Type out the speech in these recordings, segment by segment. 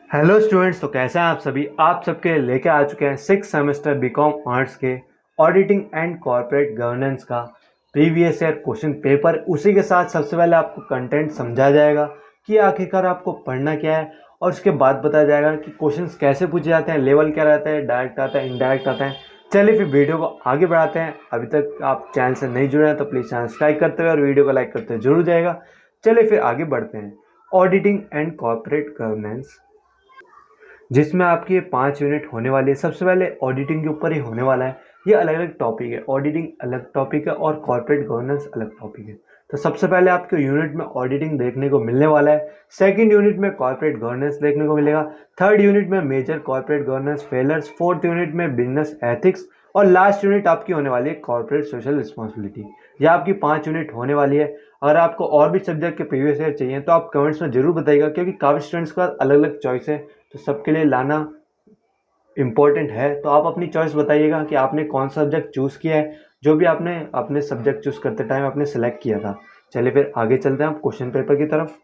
Hello students, तो कैसे हैं आप सभी। आप सबके लिए लेके आ चुके हैं 6 सेमेस्टर बीकॉम आर्ट्स के ऑडिटिंग एंड कॉर्पोरेट गवर्नेंस का प्रीवियस ईयर क्वेश्चन पेपर। उसी के साथ सबसे पहले आपको कंटेंट समझा जाएगा कि आखिरकार आपको पढ़ना क्या है, और उसके बाद बताया जाएगा कि क्वेश्चंस कैसे पूछे जाते हैं, लेवल क्या रहता है, डायरेक्ट आता है, इनडायरेक्ट आता है। चलिए फिर वीडियो को आगे बढ़ाते हैं। अभी तक आप चैनल से नहीं जुड़े हैं तो प्लीज़ चैनल सब्सक्राइब करते हुए और वीडियो को लाइक करते हुए जरूर जाएगा। चलिए फिर आगे बढ़ते हैं। ऑडिटिंग एंड कॉर्पोरेट गवर्नेंस, जिसमें आपकी ये 5 यूनिट होने वाली है। सबसे पहले ऑडिटिंग के ऊपर ही होने वाला है। ये अलग अलग टॉपिक है, ऑडिटिंग अलग टॉपिक है और कॉर्पोरेट गवर्नेंस अलग टॉपिक है। तो सबसे पहले आपके यूनिट में ऑडिटिंग देखने को मिलने वाला है, सेकंड यूनिट में कॉर्पोरेट गवर्नेंस देखने को मिलेगा, थर्ड यूनिट में major corporate governance failures, fourth unit में बिजनेस एथिक्स, और लास्ट यूनिट आपकी होने वाली है कॉर्पोरेट सोशल रिस्पॉन्सिबिलिटी। यह आपकी 5 यूनिट होने वाली है। अगर आपको और भी सब्जेक्ट के प्रीवियस ईयर चाहिए तो आप कमेंट्स में जरूर बताइएगा, क्योंकि काफ़ी स्टूडेंट्स का अलग अलग चॉइस है, तो सबके लिए लाना इम्पोर्टेंट है। तो आप अपनी चॉइस बताइएगा कि आपने कौन सा सब्जेक्ट चूज़ किया है, जो भी आपने अपने सब्जेक्ट चूज़ करते टाइम आपने सेलेक्ट किया था। चलिए फिर आगे चलते हैं आप क्वेश्चन पेपर की तरफ।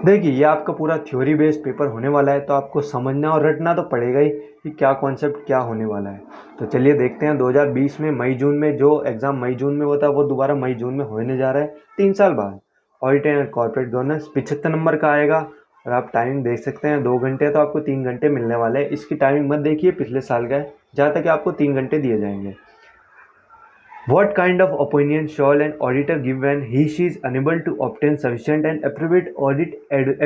देखिए, ये आपका पूरा थ्योरी बेस्ड पेपर होने वाला है, तो आपको समझना और रटना तो पड़ेगा ही कि क्या कॉन्सेप्ट क्या होने वाला है। तो चलिए देखते हैं। 2020 में मई जून में जो एग्ज़ाम मई जून में होता है वो दोबारा मई जून में होने जा रहा है, 3 साल बाद। Audit and corporate governance 75 number का आएगा, और आप टाइमिंग देख सकते हैं 2 घंटे, तो आपको 3 घंटे मिलने वाले हैं। इसकी टाइमिंग मत देखिए, पिछले साल का है, जहाँ तक आपको 3 घंटे दिए जाएंगे। What kind of opinion shall an auditor give when he/she is unable to obtain sufficient and appropriate audit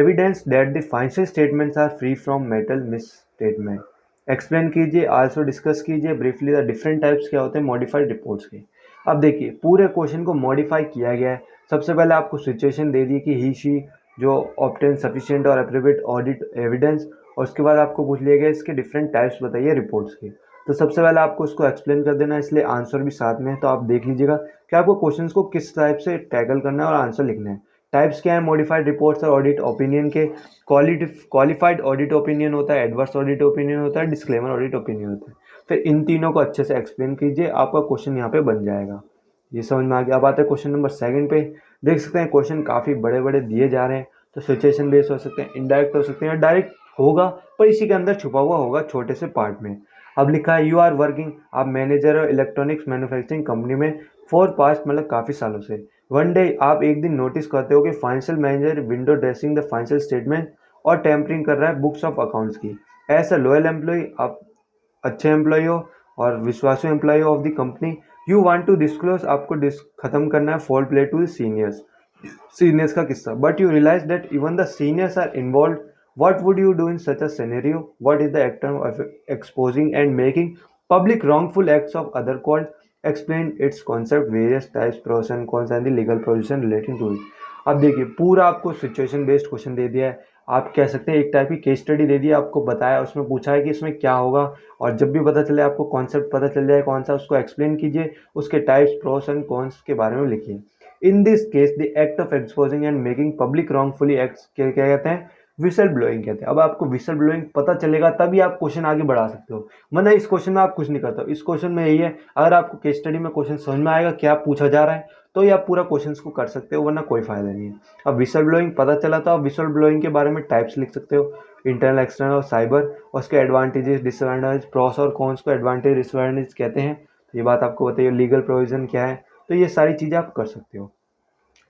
evidence that the financial statements are free from metal misstatement? Explain कीजिए, आल्सो डिस्कस कीजिए briefly the different types क्या होते हैं modified reports के। अब देखिए, पूरे question को मॉडिफाई किया गया है। सबसे पहले आपको सिचुएशन दे दी कि ही शी जो ऑब्टेन सफिशिएंट और अप्रोप्रिएट ऑडिट एविडेंस, और उसके बाद आपको पूछ लिया गया इसके डिफरेंट टाइप्स बताइए रिपोर्ट्स के। तो सबसे पहले आपको उसको एक्सप्लेन कर देना है, इसलिए आंसर भी साथ में है। तो आप देख लीजिएगा कि आपको क्वेश्चंस को किस टाइप से टैकल करना है और आंसर लिखना है। टाइप्स क्या है मॉडिफाइड रिपोर्ट्स और ऑडिट ओपिनियन के। क्वालिफाइड ऑडिट ओपिनियन होता है, एडवर्स ऑडिट ओपिनियन होता है, डिस्क्लेमर ऑडिट ओपिनियन होता है। फिर इन तीनों को अच्छे से एक्सप्लेन कीजिए, आपका क्वेश्चन यहाँ पे बन जाएगा। ये समझ में आ गया। अब आते हैं क्वेश्चन नंबर 2 पे। देख सकते हैं क्वेश्चन काफ़ी बड़े बड़े दिए जा रहे हैं, तो सिचुएशन बेस्ड हो सकते हैं, इनडायरेक्ट हो सकते हैं, डायरेक्ट होगा पर इसी के अंदर छुपा हुआ होगा छोटे से पार्ट में। अब लिखा है यू आर वर्किंग, आप मैनेजर हो इलेक्ट्रॉनिक्स मैन्युफैक्चरिंग कंपनी में फॉर पास्ट, मतलब काफ़ी सालों से। वन डे आप एक दिन नोटिस करते हो कि financial manager window dressing the financial statement और टेम्परिंग कर रहा है बुक्स ऑफ अकाउंट्स की। एज अ लोयल एम्प्लॉय, आप अच्छे एम्प्लॉय हो और विश्वासु employ of the company. You want to disclose, आपको खत्म करना है foul play to the seniors, seniors का किस्सा। But you realise that even the seniors are involve. What would you do in such a scenario? What is the act of exposing and making public wrongful acts of other called? Explain its concept, various types, pros and cons, and the legal provision relating to it. अब देखिए, पूरा आपको situation based question दे दिया है। आप कह सकते हैं एक टाइप की केस स्टडी दे दिया, आपको बताया, उसमें पूछा है कि इसमें क्या होगा, और जब भी पता चले आपको कॉन्सेप्ट पता चल जाए कौन सा, उसको एक्सप्लेन कीजिए, उसके टाइप्स, प्रोस एंड कॉन्स के बारे में लिखिए। In this case the act of exposing and making public wrongfully acts क्या कहते हैं, विसल ब्लोइंग कहते हैं। अब आपको विसल ब्लोइंग पता चलेगा तभी आप क्वेश्चन आगे बढ़ा सकते हो, वरना इस क्वेश्चन में आप कुछ नहीं करते हो। इस क्वेश्चन में यही है, अगर आपको केस स्टडी में क्वेश्चन समझ में आएगा क्या पूछा जा रहा है, तो ये आप पूरा क्वेश्चन को कर सकते हो, वरना कोई फायदा नहीं है। अब विसल ब्लोइंग पता चला तो आप विसल ब्लोइंग के बारे में टाइप्स लिख सकते हो, इंटरनल, एक्सटर्नल और साइबर, और उसके एडवांटेजेस, डिसएडवांटेज, प्रॉस और कॉन्स को एडवांटेज डिसएडवांटेज कहते हैं। ये बात आपको बताइए, लीगल प्रोविजन क्या है, तो ये सारी चीज़ें आप कर सकते हो।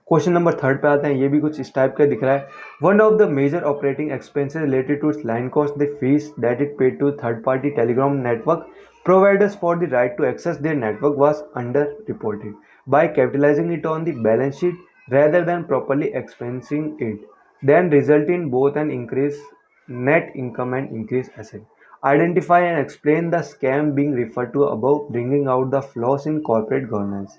क्वेश्चन नंबर 3 पे आते हैं। ये भी कुछ इस टाइप का दिख रहा है। One of the major operating expenses related to its line cost the fees that it paid to third party telegram network providers for the right to access their network was under reported by capitalising it on the balance sheet rather than properly expensing it, then result in both an increase net income and increased asset. Identify and explain the scam being referred to above, bringing out the flaws in corporate governance.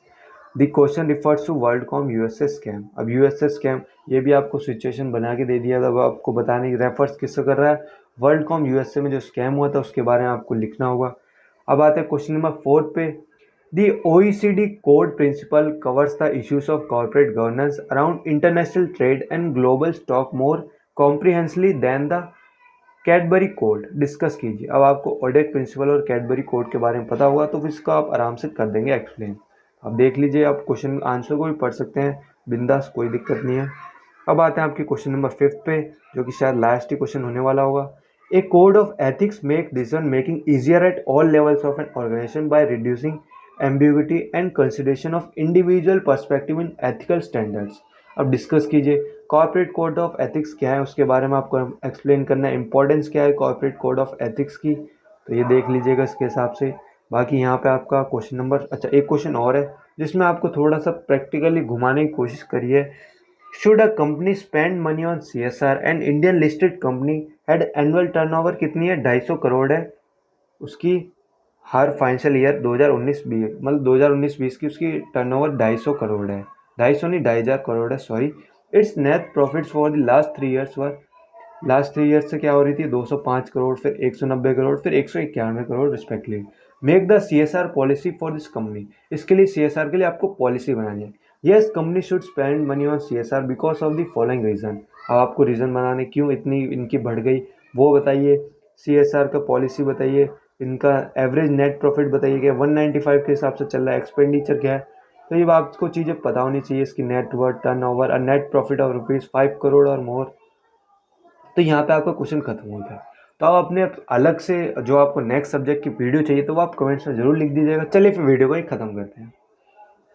The question refers to WorldCom USA scam. अब USA scam, ये भी आपको situation बना के दे दिया था, अब आपको बताने की रेफर्स किससे कर रहा है, वर्ल्डकॉम यूएसए में जो स्कैम हुआ था उसके बारे में आपको लिखना होगा। अब आते हैं क्वेश्चन नंबर 4 पे। The OECD code principle covers the issues of corporate governance around international trade and global stock more comprehensively than the Cadbury code. Discuss कीजिए। अब आपको ऑडिट प्रिंसिपल और कैडबरी कोड के बारे में पता होगा तो इसको आप आराम से कर देंगे एक्सप्लेन। अब देख लीजिए, आप क्वेश्चन आंसर को भी पढ़ सकते हैं बिंदास, कोई दिक्कत नहीं है। अब आते हैं आपके क्वेश्चन नंबर 5 पे, जो कि शायद लास्ट ही क्वेश्चन होने वाला होगा। A code of ethics make decision making easier at all levels of an organisation by reducing ambiguity and consideration of individual perspective in ethical standards. अब डिस्कस कीजिए कॉर्पोरेट कोड ऑफ एथिक्स क्या है, उसके बारे में आपको एक्सप्लेन करना है। इंपॉर्टेंस क्या है कॉर्पोरेट कोड ऑफ एथिक्स की, तो ये देख लीजिएगा इसके हिसाब से। बाकी यहाँ पे आपका क्वेश्चन नंबर, अच्छा एक क्वेश्चन और है जिसमें आपको थोड़ा सा प्रैक्टिकली घुमाने की कोशिश करिए। Should a company spend money on CSR and Indian listed company had annual turnover कितनी है, 250 करोड़ है उसकी हर फाइनेंशियल ईयर 2019-20, मतलब 2019-20 की उसकी टर्नओवर 250 करोड़ है। 250 नहीं 2,500 करोड़ है, sorry. It's net profits for the last 3 years से क्या हो रही थी, 205 करोड़, फिर 190 करोड़, फिर 191 crore respectively. Make the CSR policy for this company. इसके लिए CSR के लिए आपको पॉलिसी बनानी है। Yes company should spend money on CSR because of the following reason. अब आपको रीजन बनाने क्यों इतनी इनकी बढ़ गई वो बताइए। CSR का पॉलिसी बताइए, इनका एवरेज नेट प्रॉफिट बताइए कि 195 के हिसाब से चल रहा है, एक्सपेंडिचर क्या है। तो ये आपको चीज़ें पता होनी चाहिए, इसकी नेटवर्थ, टर्नओवर और नेट प्रॉफिट ऑफ ₹5 करोड़ और मोर। तो यहाँ पे आपका क्वेश्चन खत्म हो गया। तो आप अपने अलग से जो आपको नेक्स्ट सब्जेक्ट की वीडियो चाहिए तो वो आप कमेंट्स में जरूर लिख दीजिएगा। चलिए फिर वीडियो को ही खत्म करते हैं।